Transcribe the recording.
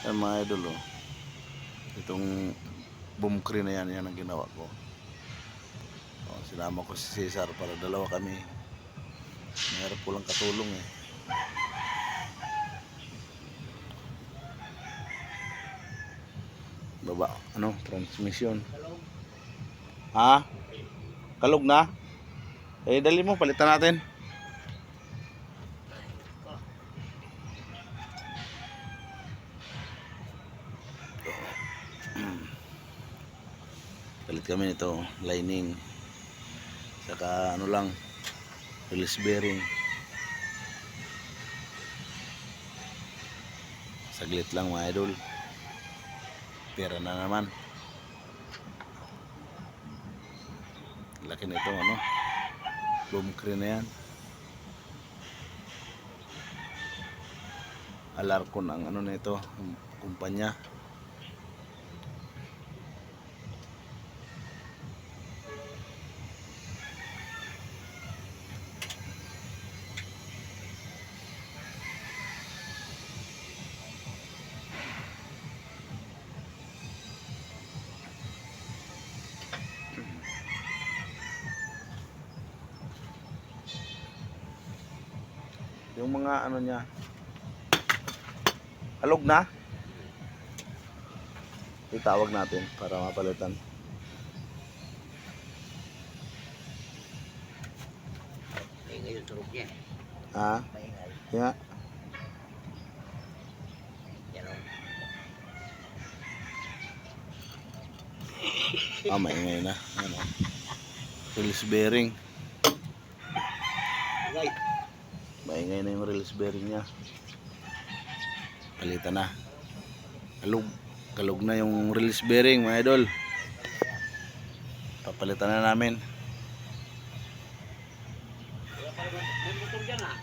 Ayan mga idol, oh. Itong boom crane na yan, yan ang ginawa ko. Oh, sinama ko si Cesar para dalawa kami. Mayroon po lang katulong eh. Baba, ano, transmission. Ha? Kalog na? Eh, dali mo, palitan natin. Palit kami nito, lining. Saka ano lang, release bearing. Saglit lang mga idol. Pera na naman. Laki nito, ano? Boom crane na yan. Alarcon ang ano nito, kumpanya. Yung mga ano niya, halog na. Itawag natin para mapalitan. Maingay yung turok niya. Ha? Maingay. Kaya Yan o. maingay na. Ano? Release bearing. Right. Maingay na yung release bearing niya. Palitan na. Kalog na yung release bearing mga idol. Papalitan na namin. May motor dyan ah.